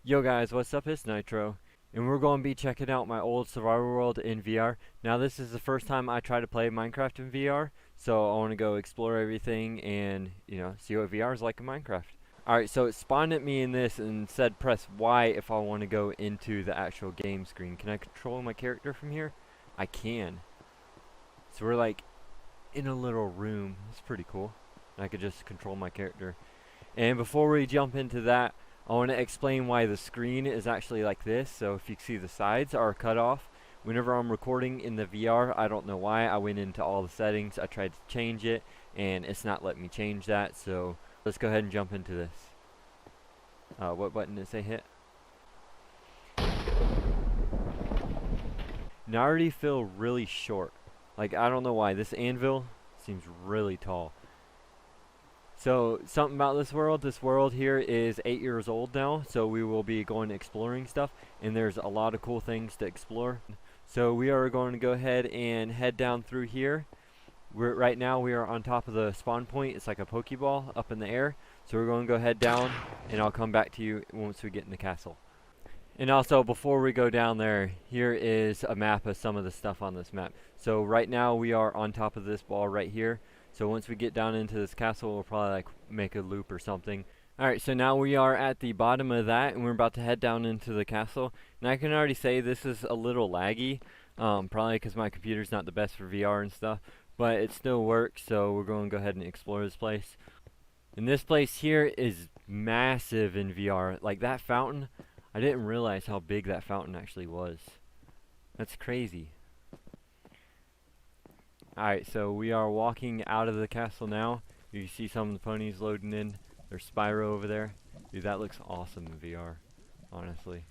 Yo guys, what's up? It's Nitro, and we're going to be checking out my old survival world in VR. Now this is the first time I try to play Minecraft in VR, so I want to go explore everything and, see what VR is like in Minecraft. Alright, so it spawned at me in this and said press Y if I want to go into the actual game screen. Can I control my character from here? I can. So we're like in a little room. It's pretty cool. I could just control my character. And before we jump into that, I want to explain why the screen is actually like this. So if you see the sides are cut off, whenever I'm recording in the VR, I don't know why. I went into all the settings, I tried to change it, and it's not letting me change that. So let's go ahead and jump into this. What button did it say hit? Now I already feel really short. Like, I don't know why. This anvil seems really tall. So, something about this world here is 8 years old now, so we will be going exploring stuff, and there's a lot of cool things to explore. So we are going to go ahead and head down through here. Right now we are on top of the spawn point. It's like a Pokeball up in the air. So we're going to go head down, and I'll come back to you once we get in the castle. And also, before we go down there, here is a map of some of the stuff on this map. So right now we are on top of this ball right here. So once we get down into this castle, we'll probably like make a loop or something. Alright, so now we are at the bottom of that, and we're about to head down into the castle. And I can already say this is a little laggy, probably because my computer's not the best for VR and stuff. But it still works, so we're going to go ahead and explore this place. And this place here is massive in VR. Like that fountain, I didn't realize how big that fountain actually was. That's crazy. Alright, so we are walking out of the castle now. You see some of the ponies loading in. There's Spyro over there. Dude, that looks awesome in VR, honestly.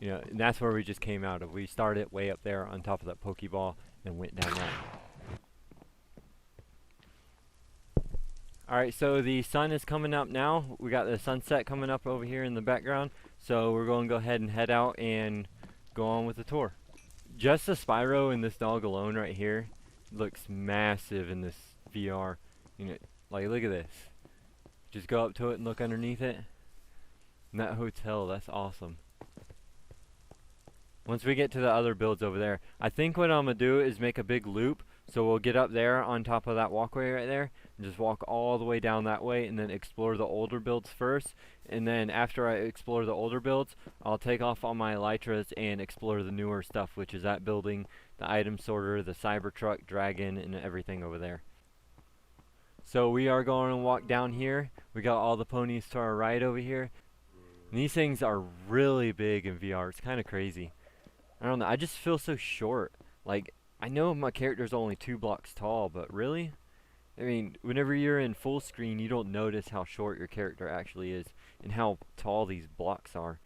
And that's where we just came out of. We started way up there on top of that Pokeball and went down that. Alright, so the sun is coming up now. We got the sunset coming up over here in the background. So we're going to go ahead and head out and go on with the tour. Just the Spyro and this dog alone right here looks massive in this VR. Like look at this. Just go up to it and look underneath it. And that hotel, that's awesome. Once we get to the other builds over there, I think what I'm going to do is make a big loop. So we'll get up there on top of that walkway right there and just walk all the way down that way and then explore the older builds first. And then after I explore the older builds, I'll take off on my Elytras and explore the newer stuff, which is that building, the item sorter, the Cybertruck, dragon, and everything over there. So we are going to walk down here. We got all the ponies to our right over here. And these things are really big in VR. It's kind of crazy. I don't know. I just feel so short. Like, I know my character's only 2 blocks tall, but really? I mean, whenever you're in full screen, you don't notice how short your character actually is and how tall these blocks are.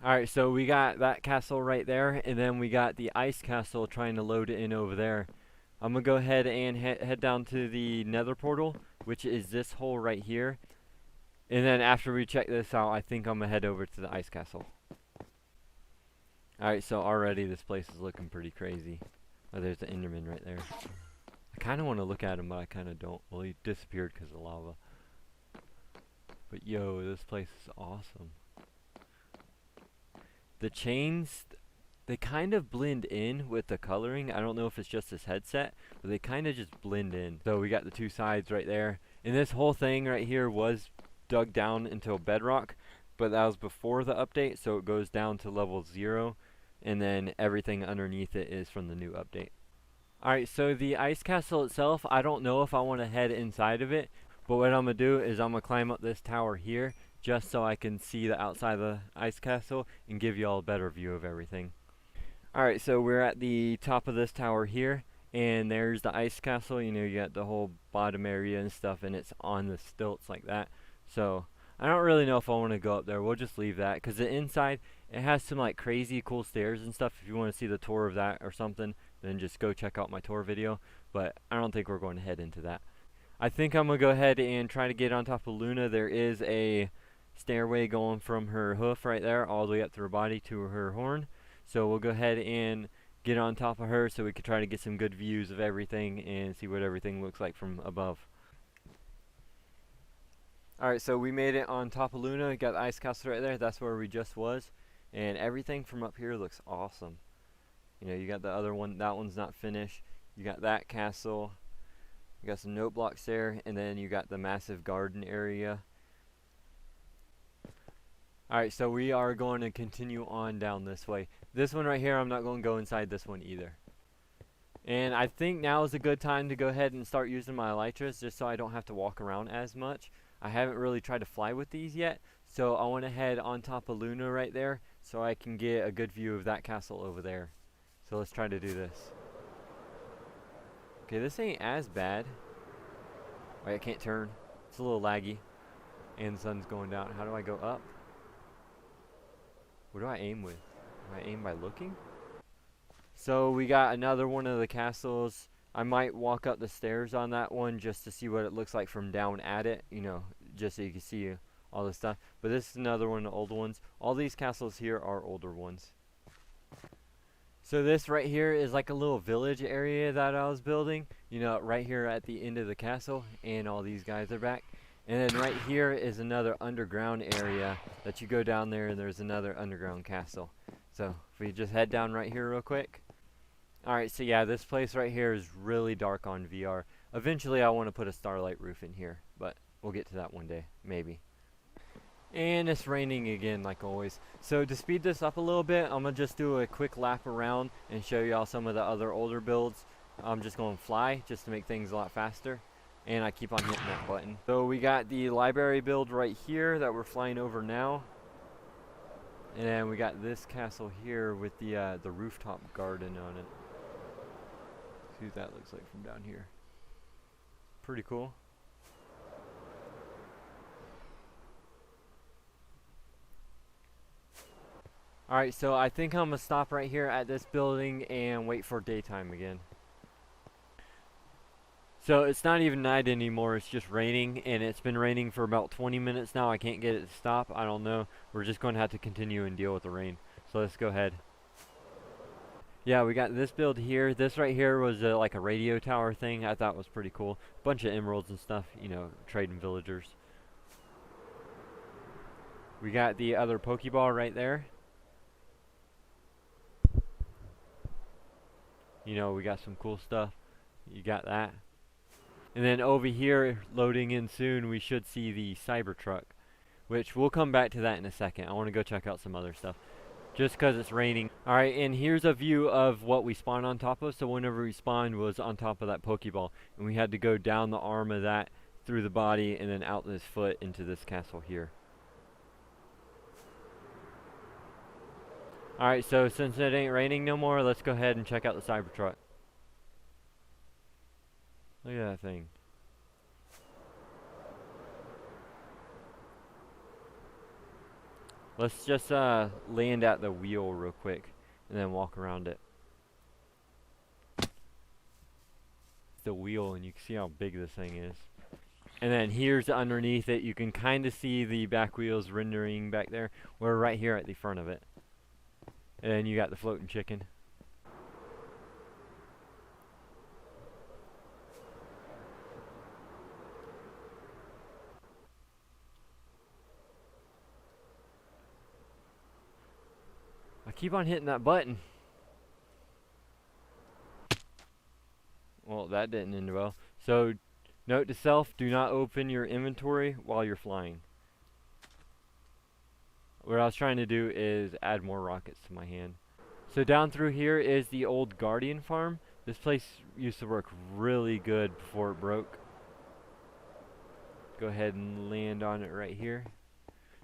Alright, so we got that castle right there, and then we got the ice castle trying to load it in over there. I'm going to go ahead and head down to the nether portal, which is this hole right here. And then after we check this out, I think I'm going to head over to the ice castle. Alright, so already this place is looking pretty crazy. Oh, there's the Enderman right there. I kind of want to look at him, but I kind of don't. Well, he disappeared because of lava. But yo, this place is awesome. The chains, they kind of blend in with the coloring. I don't know if it's just this headset, but they kind of just blend in. So we got the 2 sides right there. And this whole thing right here was dug down into a bedrock, but that was before the update, so it goes down to level 0. And then everything underneath it is from the new update. Alright, so the ice castle itself, I don't know if I want to head inside of it, but what I'm going to do is I'm going to climb up this tower here just so I can see the outside of the ice castle and give you all a better view of everything. Alright, so we're at the top of this tower here, and there's the ice castle. You got the whole bottom area and stuff, and it's on the stilts like that. So I don't really know if I want to go up there. We'll just leave that, because the inside, it has some like crazy cool stairs and stuff. If you want to see the tour of that or something, then just go check out my tour video. But I don't think we're going to head into that. I think I'm going to go ahead and try to get on top of Luna. There is a stairway going from her hoof right there all the way up to her body to her horn. So we'll go ahead and get on top of her so we can try to get some good views of everything and see what everything looks like from above. Alright, so we made it on top of Luna. Got the ice castle right there. That's where we just was. And everything from up here looks awesome. You know, you got the other one. That one's not finished. You got that castle. You got some note blocks there. And then you got the massive garden area. Alright, so we are going to continue on down this way. This one right here, I'm not going to go inside this one either. And I think now is a good time to go ahead and start using my elytras just so I don't have to walk around as much. I haven't really tried to fly with these yet, so I want to head on top of Luna right there so I can get a good view of that castle over there. So let's try to do this. Okay, this ain't as bad. Wait, I can't turn. It's a little laggy. And the sun's going down. How do I go up? What do I aim with? Do I aim by looking? So we got another one of the castles. I might walk up the stairs on that one just to see what it looks like from down at it, you know, just so you can see all this stuff. But this is another one of the old ones. All these castles here are older ones. So this right here is like a little village area that I was building, you know, right here at the end of the castle, and all these guys are back. And then right here is another underground area that you go down there and there's another underground castle. So if we just head down right here real quick. Alright, so yeah, this place right here is really dark on VR. Eventually I want to put a starlight roof in here, but we'll get to that one day, maybe. And it's raining again like always. So to speed this up a little bit, I'm going to just do a quick lap around and show y'all some of the other older builds. I'm just going to fly just to make things a lot faster. And I keep on hitting that button. So we got the library build right here that we're flying over now. And then we got this castle here with the rooftop garden on it. See what that looks like from down here. Pretty cool. Alright, so I think I'm going to stop right here at this building and wait for daytime again. So it's not even night anymore, it's just raining, and it's been raining for about 20 minutes now. I can't get it to stop, I don't know. We're just going to have to continue and deal with the rain. So let's go ahead. Yeah, we got this build here. This right here was like a radio tower thing. I thought was pretty cool. Bunch of emeralds and stuff, you know, trading villagers. We got the other Pokeball right there. You know, we got some cool stuff. You got that. And then over here, loading in soon, we should see the Cybertruck, which we'll come back to that in a second. I want to go check out some other stuff, just because it's raining. Alright, and here's a view of what we spawned on top of. So whenever we spawned was on top of that Pokeball, and we had to go down the arm of that, through the body, and then out this foot into this castle here. Alright, so since it ain't raining no more, let's go ahead and check out the Cybertruck. Look at that thing. Let's just land at the wheel real quick and then walk around it. It's the wheel, and you can see how big this thing is. And then here's underneath it. You can kind of see the back wheels rendering back there. We're right here at the front of it. And then you got the floating chicken. I keep on hitting that button. Well, that didn't end well. So, note to self, do not open your inventory while you're flying. What I was trying to do is add more rockets to my hand. So down through here is the old Guardian farm. This place used to work really good before it broke. Go ahead and land on it right here.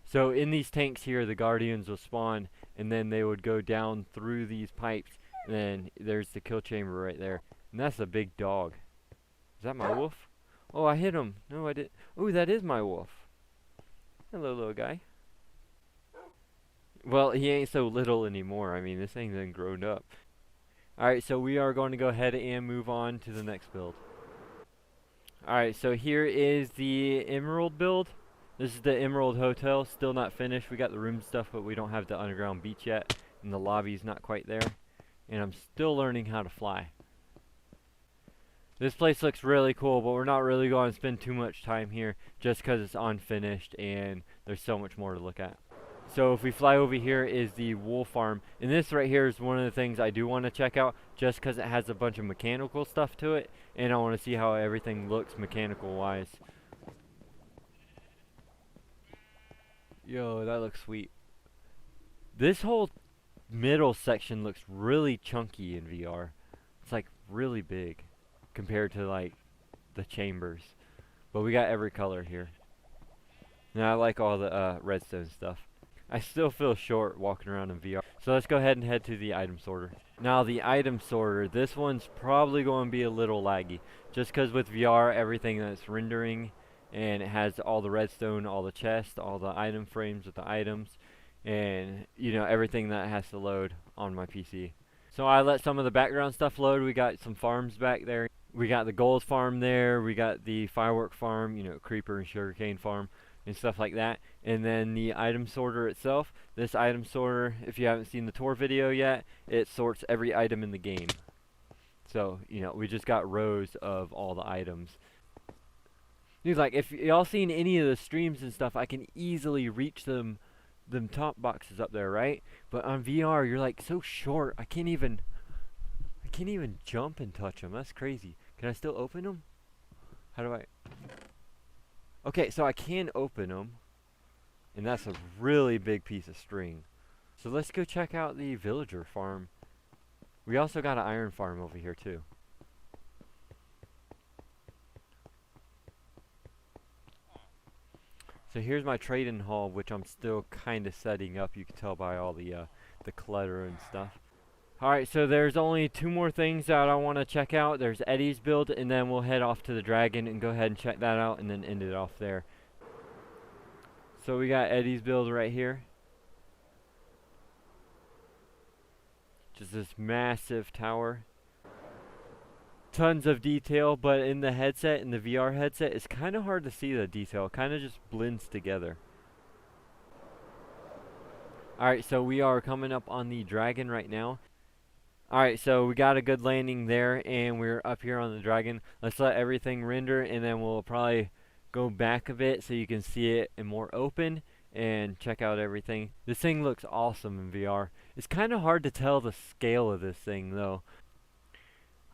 So in these tanks here, the Guardians will spawn, and then they would go down through these pipes, and then there's the kill chamber right there. And that's a big dog. Is that my wolf? Oh, I hit him. No, I didn't. Oh, that is my wolf. Hello, little guy. Well, he ain't so little anymore. I mean, this thing's done grown up. Alright, so we are going to go ahead and move on to the next build. Alright, so here is the Emerald build. This is the Emerald Hotel, still not finished. We got the room stuff, but we don't have the underground beach yet. And the lobby's not quite there. And I'm still learning how to fly. This place looks really cool, but we're not really going to spend too much time here just because it's unfinished and there's so much more to look at. So if we fly over here is the wool farm, and this right here is one of the things I do want to check out just because it has a bunch of mechanical stuff to it, and I want to see how everything looks mechanical wise. Yo, that looks sweet. This whole middle section looks really chunky in VR. It's like really big compared to like the chambers. But we got every color here. And I like all the redstone stuff. I still feel short walking around in VR. So let's go ahead and head to the item sorter. Now the item sorter, this one's probably going to be a little laggy. Just because with VR, everything that's rendering, and it has all the redstone, all the chests, all the item frames with the items, and you know, everything that has to load on my PC. So I let some of the background stuff load. We got some farms back there. We got the gold farm there. We got the firework farm, you know, creeper and sugarcane farm and stuff like that. And then the item sorter itself. This item sorter, if you haven't seen the tour video yet, it sorts every item in the game. So, you know, we just got rows of all the items. Dude, like, if y'all seen any of the streams and stuff, I can easily reach them top boxes up there, right? But on VR, you're like so short. I can't even jump and touch them. That's crazy. Can I still open them? How do I? Okay, so I can open them, and that's a really big piece of string. So let's go check out the villager farm. We also got an iron farm over here too. So here's my trading hall, which I'm still kind of setting up. You can tell by all the clutter and stuff. Alright, so there's only two more things that I want to check out. There's Eddie's build, and then we'll head off to the dragon and go ahead and check that out and then end it off there. So we got Eddie's build right here. Just this massive tower. Tons of detail, but in the headset, in the VR headset, it's kind of hard to see the detail. It kind of just blends together. Alright, so we are coming up on the dragon right now. Alright, so we got a good landing there, and we're up here on the dragon. Let's let everything render, and then we'll probably go back a bit so you can see it in more open and check out everything. This thing looks awesome in VR. It's kind of hard to tell the scale of this thing though.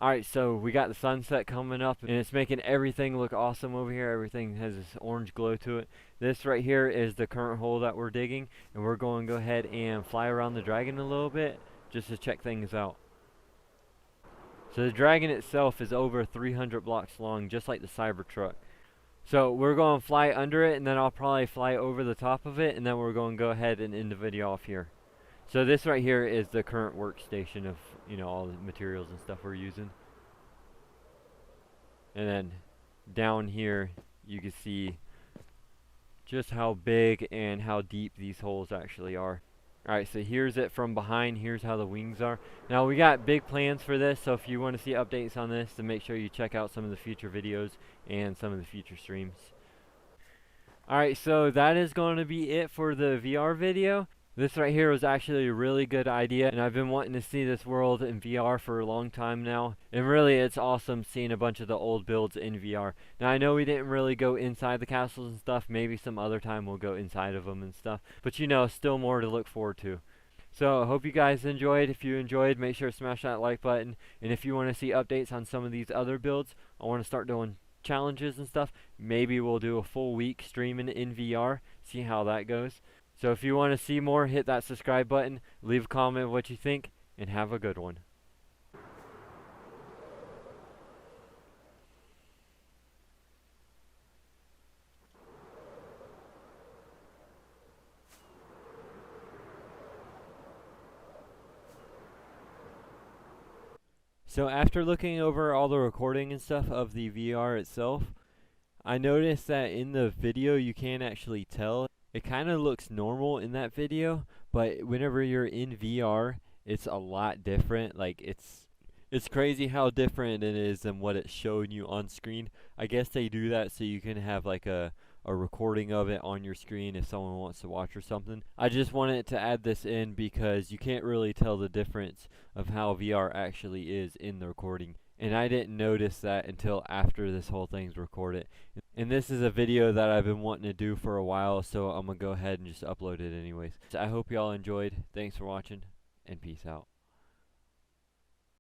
Alright, so we got the sunset coming up, and it's making everything look awesome over here. Everything has this orange glow to it. This right here is the current hole that we're digging, and we're going to go ahead and fly around the dragon a little bit just to check things out. So the dragon itself is over 300 blocks long, just like the Cybertruck. So we're going to fly under it, and then I'll probably fly over the top of it, and then we're going to go ahead and end the video off here. So this right here is the current workstation of, you know, all the materials and stuff we're using. And then down here you can see just how big and how deep these holes actually are. Alright, so here's it from behind. Here's how the wings are. Now we got big plans for this, so if you want to see updates on this, then make sure you check out some of the future videos and some of the future streams. Alright, so that is going to be it for the VR video. This right here was actually a really good idea, and I've been wanting to see this world in VR for a long time now. And really, it's awesome seeing a bunch of the old builds in VR. Now, I know we didn't really go inside the castles and stuff. Maybe some other time we'll go inside of them and stuff. But you know, still more to look forward to. So, I hope you guys enjoyed. If you enjoyed, make sure to smash that like button. And if you want to see updates on some of these other builds, I want to start doing challenges and stuff. Maybe we'll do a full week streaming in VR, see how that goes. So if you want to see more, hit that subscribe button, leave a comment of what you think, and have a good one. So after looking over all the recording and stuff of the VR itself, I noticed that in the video you can actually tell. It kind of looks normal in that video, but whenever you're in VR, it's a lot different. Like, it's crazy how different it is than what it's showing you on screen. I guess they do that so you can have like a recording of it on your screen if someone wants to watch or something. I just wanted to add this in because you can't really tell the difference of how VR actually is in the recording and I didn't notice that until after this whole thing's recorded. And this is a video that I've been wanting to do for a while, so I'm gonna go ahead and just upload it anyways. So I hope y'all enjoyed. Thanks for watching, and peace out.